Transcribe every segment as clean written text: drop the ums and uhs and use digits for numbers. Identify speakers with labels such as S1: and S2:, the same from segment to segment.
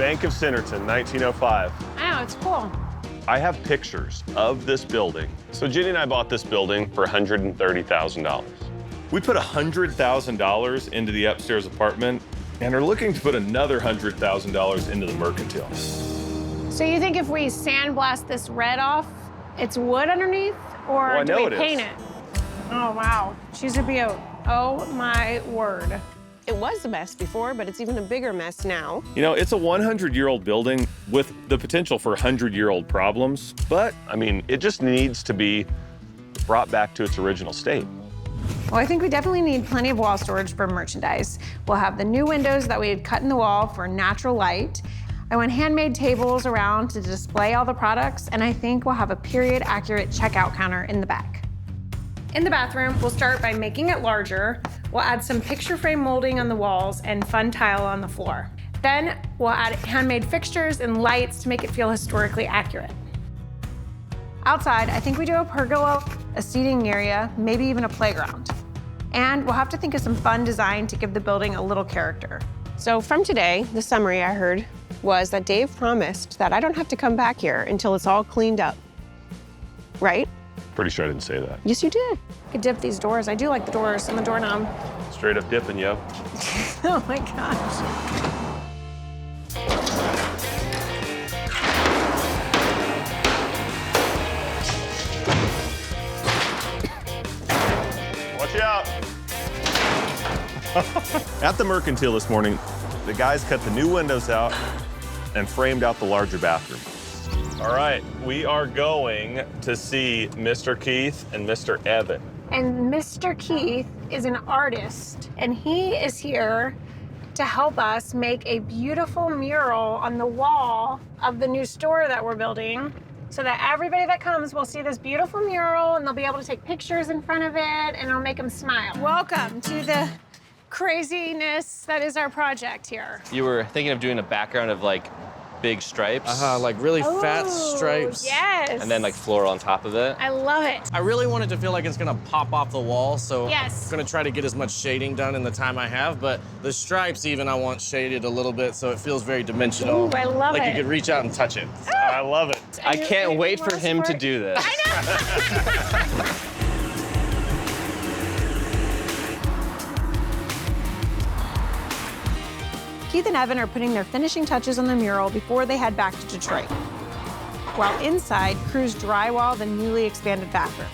S1: Bank of Centerton, 1905.
S2: I know, it's cool.
S1: I have pictures of this building. So Jenny and I bought this building for $130,000. We put $100,000 into the upstairs apartment and are looking to put another $100,000 into the Mercantile.
S2: So you think if we sandblast this red off, it's wood underneath, or do we paint it? Oh, wow. She's a beaut. Oh, my word.
S3: It was a mess before, but it's even a bigger mess now.
S1: You know, it's a 100-year-old building with the potential for 100-year-old problems, but, I mean, it just needs to be brought back to its original state.
S2: Well, I think we definitely need plenty of wall storage for merchandise. We'll have the new windows that we had cut in the wall for natural light. I want handmade tables around to display all the products, and I think we'll have a period-accurate checkout counter in the back. In the bathroom, we'll start by making it larger. We'll add some picture frame molding on the walls and fun tile on the floor. Then we'll add handmade fixtures and lights to make it feel historically accurate. Outside, I think we do a pergola, a seating area, maybe even a playground. And we'll have to think of some fun design to give the building a little character.
S3: So from today, the summary I heard was that Dave promised that I don't have to come back here until it's all cleaned up. Right?
S1: Pretty sure I didn't say that.
S3: Yes, you did.
S2: I could dip these doors. I do like the doors and the doorknob.
S1: Straight up dipping, yo.
S2: Oh my gosh.
S1: Watch out. At the Mercantile this morning, the guys cut the new windows out and framed out the larger bathroom. All right, we are going to see Mr. Keith and Mr. Evan.
S2: And Mr. Keith is an artist, and he is here to help us make a beautiful mural on the wall of the new store that we're building, so that everybody that comes will see this beautiful mural and they'll be able to take pictures in front of it, and it'll make them smile. Welcome to the craziness that is our project here.
S4: You were thinking of doing a background of like big stripes.
S5: Like really fat stripes.
S2: Yes.
S4: And then like floral on top of it.
S2: I love it.
S5: I really want it to feel like it's gonna pop off the wall, so
S2: Yes.
S5: I'm gonna try to get as much shading done in the time I have, but the stripes even I want shaded a little bit so it feels very dimensional.
S2: Ooh, I love
S5: like
S2: it.
S5: you could reach out and touch it.
S1: I love it.
S4: I can't wait for him to do this.
S2: I know. Keith and Evan are putting their finishing touches on the mural before they head back to Detroit. While inside, crews drywall the newly expanded bathroom.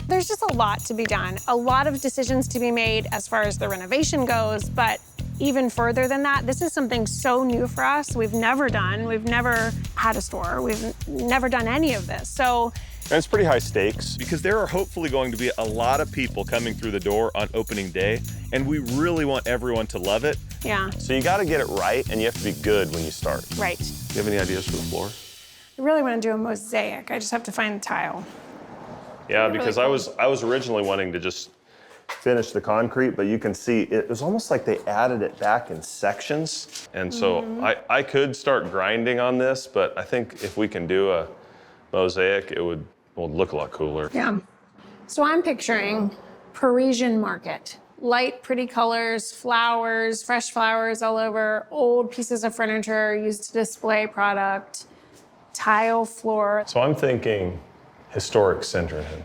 S2: There's just a lot to be done, a lot of decisions to be made as far as the renovation goes, but even further than that, this is something so new for us. We've never done. We've never had a store. We've never done any of this. So.
S1: And it's pretty high stakes because there are hopefully going to be a lot of people coming through the door on opening day, and we really want everyone to love it.
S2: Yeah.
S1: So you got to get it right, and you have to be good when you start.
S2: Right.
S1: Do you have any ideas for the floor?
S2: I really want to do a mosaic. I just have to find the tile.
S1: Yeah,
S2: Really
S1: because
S2: cool.
S1: I was originally wanting to just finish the concrete, but you can see it was almost like they added it back in sections. And so I could start grinding on this, but I think if we can do a mosaic, it would look a lot cooler.
S2: Yeah. So I'm picturing Parisian market. Light, pretty colors, flowers, fresh flowers all over, old pieces of furniture used to display product, tile floor.
S1: So I'm thinking historic Centerton,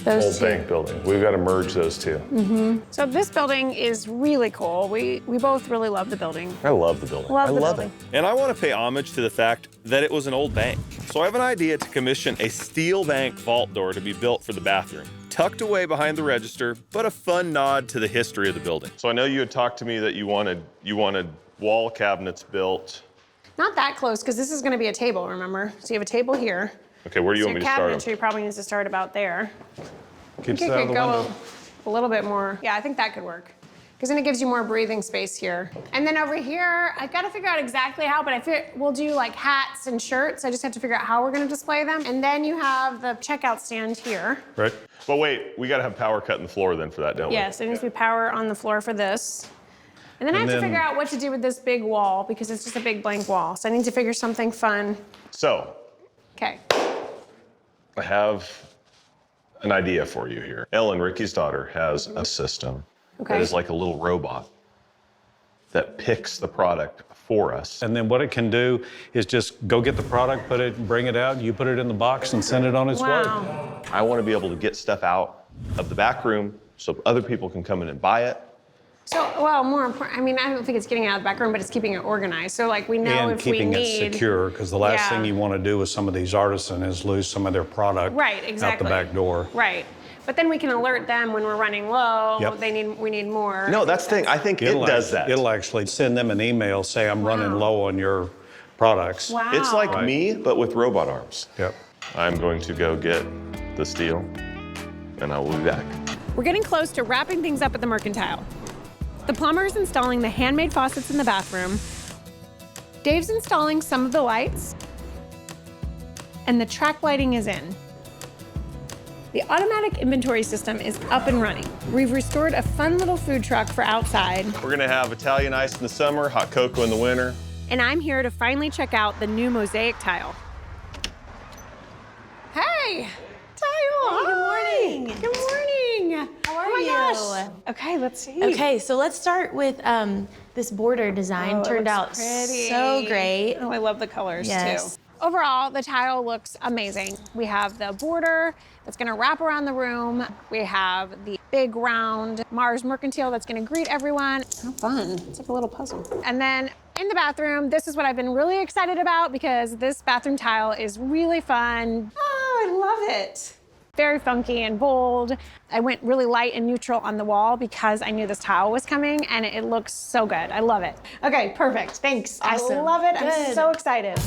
S2: Those
S1: old
S2: two.
S1: bank building. We've got to merge those two.
S2: So this building is really cool. We both really love the building.
S1: I love the building.
S2: Love
S1: I
S2: the
S1: love
S2: building.
S1: it. And I want to pay homage to the fact that it was an old bank. So I have an idea to commission a steel bank vault door to be built for the bathroom, tucked away behind the register, but a fun nod to the history of the building. So I know you had talked to me that you wanted wall cabinets built.
S2: Not that close, because this is going to be a table, remember? So you have a table here.
S1: Okay, where do you
S2: So
S1: want
S2: your
S1: me to start?
S2: cabinetry probably needs to start about there.
S1: Keeps
S2: You
S1: it out of
S2: could
S1: the
S2: go
S1: window.
S2: a little bit more. Yeah, I think that could work. Because then it gives you more breathing space here. And then over here, I've got to figure out exactly how, but I feel we'll do like hats and shirts. I just have to figure out how we're going to display them. And then you have the checkout stand here.
S1: Right. But wait, we got to have power cut in the floor then for that, don't we?
S2: Yes, there needs to be power on the floor for this. And then I
S1: And
S2: have to
S1: then-
S2: figure out what to do with this big wall because it's just a big blank wall. So I need to figure something fun.
S1: So
S2: Okay.
S1: I have an idea for you here. Ellen, Ricky's daughter, has a system
S2: Okay.
S1: that is like a little robot that picks the product for us.
S6: And then what it can do is just go get the product, bring it out, you put it in the box and send it on its way.
S2: Wow.
S1: I want to be able to get stuff out of the back room so other people can come in and buy it.
S2: So, well, more important, I mean, I don't think it's getting it out of the back room, but it's keeping it organized. So, like, we know
S6: And
S2: if we
S6: keeping
S2: need...
S6: it secure, because the last
S2: Yeah.
S6: thing you want to do with some of these artisans is lose some of their product
S2: Right,
S6: out
S2: exactly.
S6: the back door.
S2: Right. But then we can alert them when we're running low.
S6: Yep.
S2: We need more.
S1: No, that's the thing. I think it does that.
S6: It'll actually send them an email, say, I'm running low on your products.
S2: Wow.
S1: It's like
S6: Right.
S1: me, but with robot arms.
S6: Yep.
S1: I'm going to go get the steel, and I will be back.
S2: We're getting close to wrapping things up at the Mercantile. The plumber's installing the handmade faucets in the bathroom. Dave's installing some of the lights. And the track lighting is in. The automatic inventory system is up and running. We've restored a fun little food truck for outside.
S1: We're gonna have Italian ice in the summer, hot cocoa in the winter.
S2: And I'm here to finally check out the new mosaic tile. Hey! Tile!
S7: Hey, good morning.
S2: Good morning!
S7: How are
S2: Oh my
S7: you?
S2: gosh. Okay, let's see.
S7: Okay, so let's start with this border design.
S2: Oh, it
S7: Turned
S2: looks
S7: out
S2: pretty.
S7: so great.
S2: Oh, I love the colors
S7: Yes.
S2: too. Overall, the tile looks amazing. We have the border that's gonna wrap around the room. We have the big round Marrs Mercantile that's gonna greet everyone. How fun, it's like a little puzzle. And then in the bathroom, this is what I've been really excited about because this bathroom tile is really fun. Oh, I love it. Very funky and bold. I went really light and neutral on the wall because I knew this tile was coming and it looks so good. I love it. Okay, perfect, thanks.
S7: Awesome.
S2: I love it, I'm
S7: Good.
S2: so excited.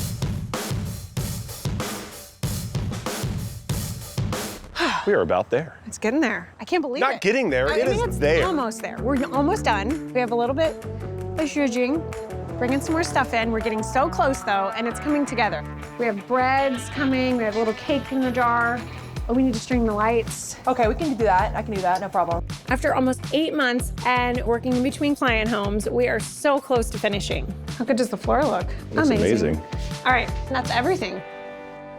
S1: We are about there.
S2: It's getting there. I can't believe it.
S1: Not getting there,
S2: I
S1: it
S2: mean,
S1: is
S2: it's
S1: there.
S2: almost there. We're almost done. We have a little bit of zhuzhing, bringing some more stuff in. We're getting so close though, and it's coming together. We have breads coming, we have a little cake in the jar. Oh, we need to string the lights.
S8: Okay, we can do that. I can do that, no problem.
S2: After almost 8 months and working in between client homes, we are so close to finishing. How good does the floor look?
S1: Looks amazing.
S2: All right, that's everything.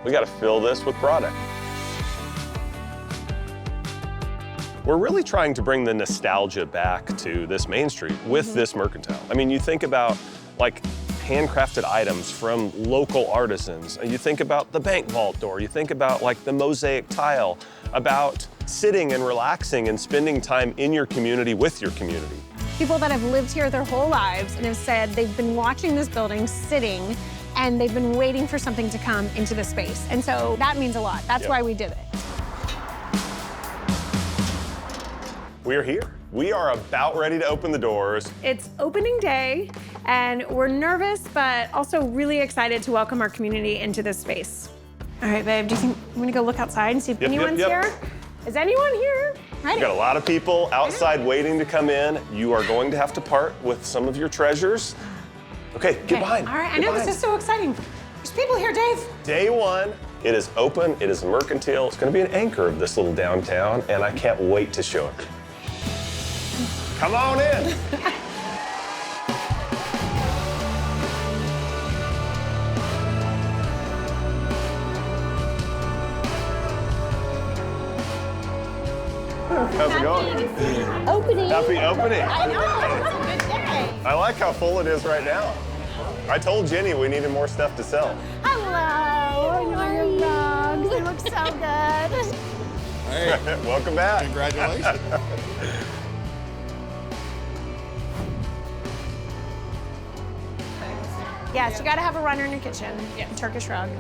S1: We gotta fill this with product. We're really trying to bring the nostalgia back to this Main Street with this Mercantile. I mean, you think about like handcrafted items from local artisans. You think about the bank vault door. You think about like the mosaic tile, about sitting and relaxing and spending time in your community with your community.
S2: People that have lived here their whole lives and have said they've been watching this building sitting and they've been waiting for something to come into the space. And so that means a lot. That's why we did it.
S1: We're here. We are about ready to open the doors.
S2: It's opening day and we're nervous, but also really excited to welcome our community into this space. All right, babe, do you think I'm gonna go look outside and see if anyone's here? Is anyone here? Ready?
S1: We've got a lot of people outside waiting to come in. You are going to have to part with some of your treasures. Okay, get behind.
S2: All right, I
S1: Get
S2: know
S1: behind.
S2: this is so exciting. There's people here, Dave.
S1: Day one, it is open, it is a Mercantile. It's gonna be an anchor of this little downtown, and I can't wait to show it. Come on in. How's it going?
S7: Opening.
S1: Happy opening.
S7: I know, it's a good day.
S1: I like how full it is right now. I told Jenny we needed more stuff to sell.
S7: Hello. I know your rugs. They look so good.
S9: Hey,
S1: Welcome back.
S9: congratulations.
S2: Yes, you gotta have a runner in your kitchen. Yeah, Turkish rug.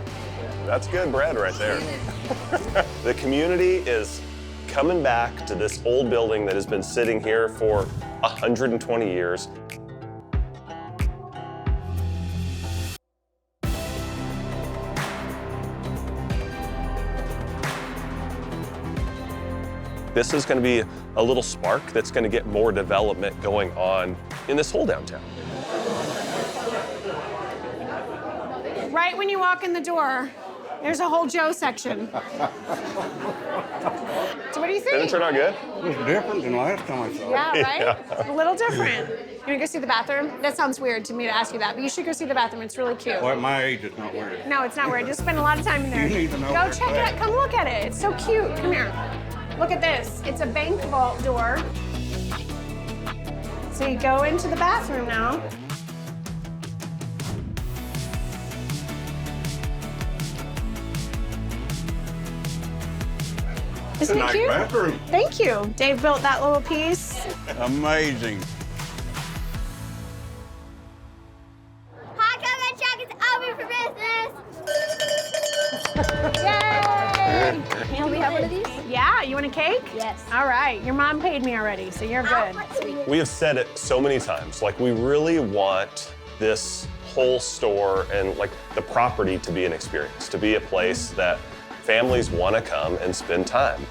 S1: That's good bread right there. The community is coming back to this old building that has been sitting here for 120 years. This is going to be a little spark that's going to get more development going on in this whole downtown.
S2: Right when you walk in the door, there's a whole Joe section. So what do you think?
S1: Didn't it turn out good?
S9: It's different than last time I saw it.
S2: Yeah, right?
S1: Yeah.
S2: A little different. You wanna go see the bathroom? That sounds weird to me to ask you that, but you should go see the bathroom. It's really cute.
S9: Well, at my age, it's not weird.
S2: No, it's not weird. Just spend a lot of time in there.
S9: You need to know
S2: Go
S9: where it's
S2: check it
S9: at.
S2: out. Come look at it. It's so cute. Come here. Look at this. It's a bank vault door. So you go into the bathroom now. Isn't it
S9: Nice
S2: cute?
S9: bathroom.
S2: Thank you. Dave built that little piece.
S9: Amazing.
S7: Hot cocoa truck is open for business.
S2: Yay!
S7: Can we have one of these?
S2: Yeah, you want a cake?
S7: Yes.
S2: All right, your mom paid me already, so you're good.
S1: We have said it so many times, like we really want this whole store and like the property to be an experience, to be a place that families want to come and spend time.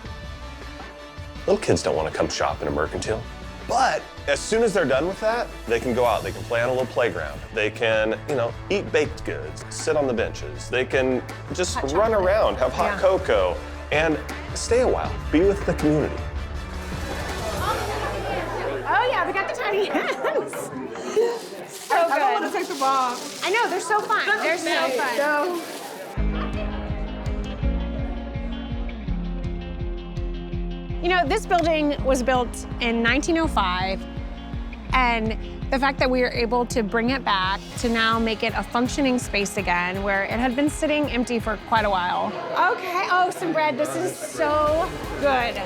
S1: Little kids don't want to come shop in a Mercantile. But as soon as they're done with that, they can go out, they can play on a little playground. They can, eat baked goods, sit on the benches. They can just run around, have hot cocoa, and stay a while, be with the community.
S2: Oh yeah, we got the tiny hands. So good. I don't want to take the ball. I know, they're so fun. They're so fun. This building was built in 1905, and the fact that we were able to bring it back to now make it a functioning space again, where it had been sitting empty for quite a while. Okay, oh, some bread. This is so good.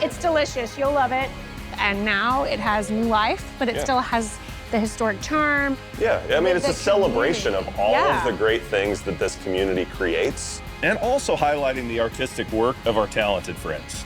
S2: It's delicious. You'll love it. And now it has new life, but it still has the historic charm.
S1: Yeah, I mean, it's a celebration of all of the
S2: Yeah.
S1: great things that this community creates. And also highlighting the artistic work of our talented friends.